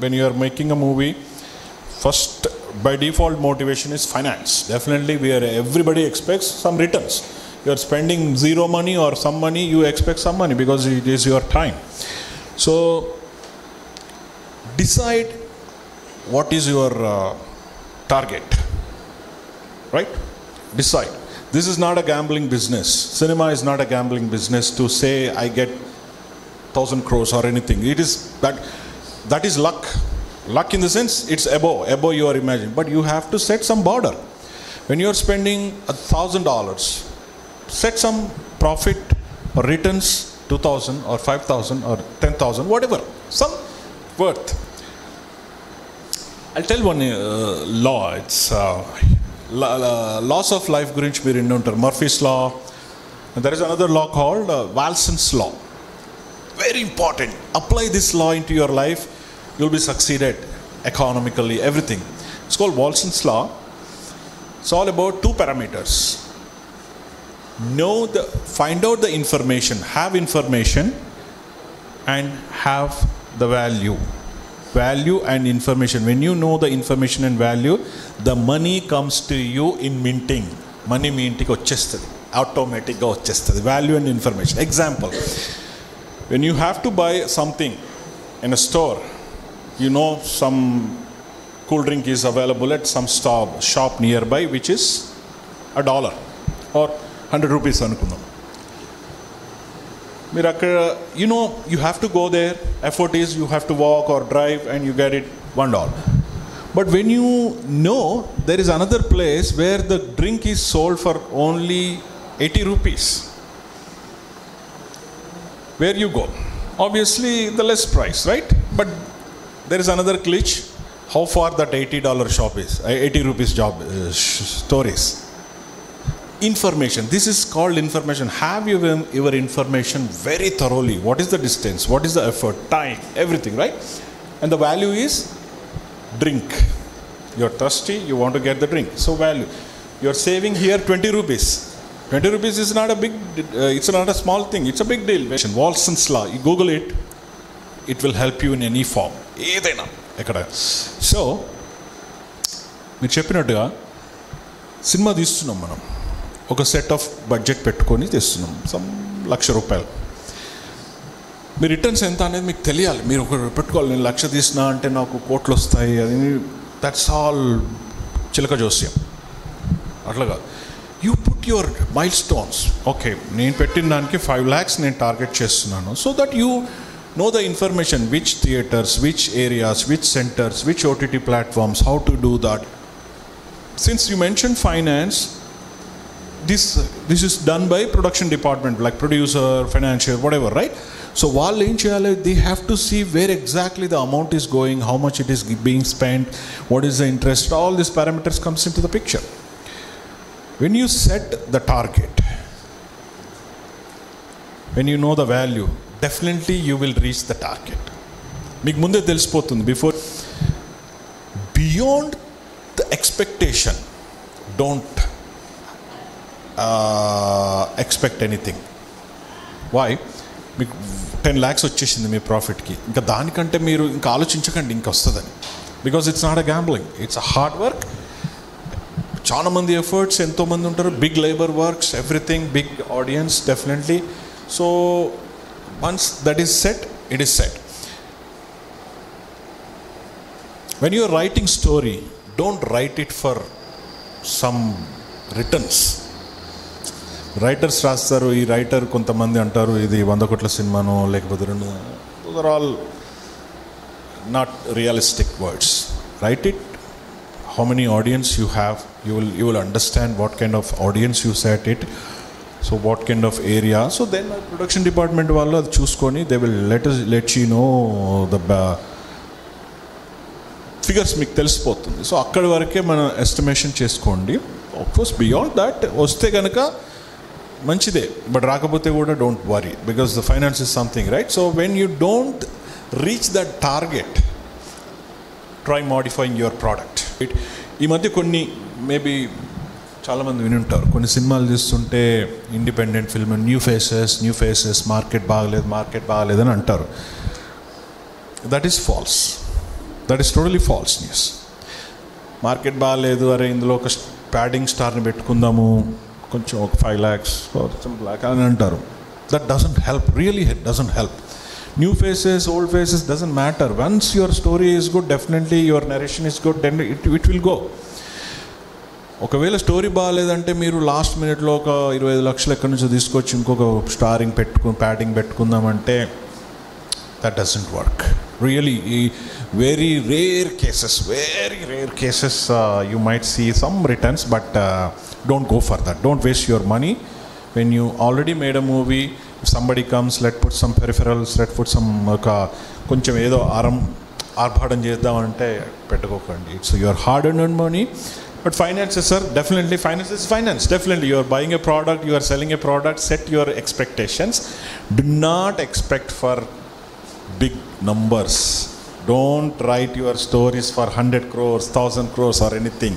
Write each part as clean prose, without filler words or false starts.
when you are making a movie, first by default motivation is finance. Definitely everybody expects some returns. You are spending zero money or some money, you expect some money because it is your time. So decide what is your target, right? Decide. This is not a gambling business. Cinema is not a gambling business to say I get 1,000 crores or anything. It is that is luck. Luck in the sense it's above your imagination, but you have to set some border. When you are spending $1,000, set some profit or returns, 2,000 or 5,000 or 10,000, whatever, some worth. I'll tell one law. It's laws of life gurinchi meer innu untaru. Murphy's law. And there is another law called Walson's law. Very important. Apply this law into your life. You'll be succeeded economically, everything. It's called Walson's law. It's all about two parameters. Find out the information, have information, and have the value. Value and information. When you know the information and value, the money comes to you in minting. Money మీ ఇంటికి వచ్చేస్తుంది, ఆటోమేటిక్గా వచ్చేస్తుంది. Value and information. Example, when you have to buy something in a store, you know some cool drink is available at some shop nearby which is $1 or 100 rupees అనుకుందాం. మీరు అక్కడ you have to go there. Effort is you have to walk or drive and you get it $1. But when you know there is another place where the drink is sold for only 80 rupees, where you go? Obviously the less price, right? But there is another glitch. How far that $80 shop is, 80 rupees store is. Information. This is called information. Have your information very thoroughly. What is the distance? What is the effort? Time? Everything, right? And the value is drink. You're thirsty, you want to get the drink. So value. You're saving here 20 rupees. 20 rupees is not a big, it's not a small thing. It's a big deal. Walson's law. You Google it. It will help you in any form. ఏదైనా ఎక్కడ. So మీరు చెప్పినట్టుగా cinema తీస్తున్నాం మనం, ఒక set of budget పెట్టుకొని తీస్తున్నాం, some ₹1,00,000. మీ returns ఎంత అనేది మీకు తెలియాలి. మీరు ఒక పెట్టుకోవాలి, నేను 1,00,000 తీసినా అంటే నాకు కోట్లు వస్తాయి అది. దట్స్ ఆల్ చిలక జోస్యం. అట్లాగా you put your mile stones. Okay, నేను పెట్టిన దానికి 5 lakhs నేను టార్గెట్ చేస్తున్నాను. So that you know the information, which theaters, which areas, which centers, which OTT platforms, how to do that. Since you mentioned finance, this is done by production department, like producer, financier, whatever, right? So వాళ్ళు ఏం చేయాలి, they have to see where exactly the amount is going, how much it is being spent, what is the interest, all these parameters comes into the picture. When you set the target, when you know the value, definitely you will reach the target. మీకు ముందే తెలిసిపోతుంది. Beyond the expectation, don't expect anything. Why? మీకు 10 lakhs వచ్చేసింది మీ ప్రాఫిట్కి, ఇంకా దానికంటే మీరు ఇంకా ఆలోచించకండి ఇంకా వస్తుందని. Because it's not a gambling, it's a hard work. చాలా మంది ఎఫర్ట్స్, ఎంతోమంది ఉంటారు, big labour works, everything, big audience, definitely. So once that is set, it is set. When you are writing story, don't write it for some returns. Writers రాస్తారు, ఈ writer కొంతమంది అంటారు ఇది 100 కోట్ల సినిమానో లేకపోతే 2. Those are all not realistic words. Write it how many audience you have. You will understand what kind of audience you set it. So what kind of area. So then production department వాళ్ళు అది చూసుకొని they will let you know the figures. మీకు తెలిసిపోతుంది. So అక్కడి వరకే మనం estimation చేసుకోండి. Of course beyond that వస్తే కనుక మంచిదే, బట్ రాకపోతే కూడా don't worry, because the finance is something, right? So when you don't reach that target, try modifying your product. ఈ మధ్య కొన్ని మేబీ చాలామంది విని ఉంటారు, కొన్ని సినిమాలు చూస్తుంటే independent film, new faces, market బాగలేదు అని అంటారు. That is false. That is totally false news. Market బాగాలేదు, అరే ఇందులో ఒక ప్యాడింగ్ స్టార్ని పెట్టుకుందాము, కొంచెం ఒక 5 lakhs or some lakh అని అంటారు. That doesn't help, really doesn't help. New faces, old faces doesn't matter. Once your story is good, definitely your narration is good, then it will go. ఒకవేళ story బాగాలేదంటే మీరు last మినిట్లో ఒక 25 lakhs ఎక్కడి నుంచో తీసుకొచ్చి ఇంకొక స్టారింగ్ ప్యాడింగ్ పెట్టుకుందామంటే that doesn't work. Really very rare cases you might see some returns, but don't go for that. Don't waste your money when you already made a movie. If somebody comes, let's put some peripherals, let's put some కొంచెం ఏదో ఆర్భాటం చేద్దామంటే పెట్టుకోకండి. It's your hard earned money. But finances, sir, definitely finance is finance. Definitely you are buying a product, you are selling a product, set your expectations. Do not expect for big numbers. Don't write your stories for 100 crores, 1000 crores or anything.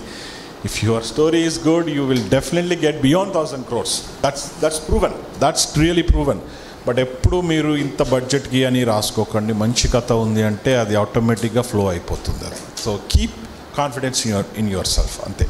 If your story is good, you will definitely get beyond 1000 crores. That's proven. That's really proven. But ఎప్పుడు మీరు ఇంత బడ్జెట్కి అని రాసుకోకండి. మంచి కథ ఉంది అంటే అది ఆటోమేటిక్గా ఫ్లో అయిపోతుంది. అది so keep confidence in your self, అంతే.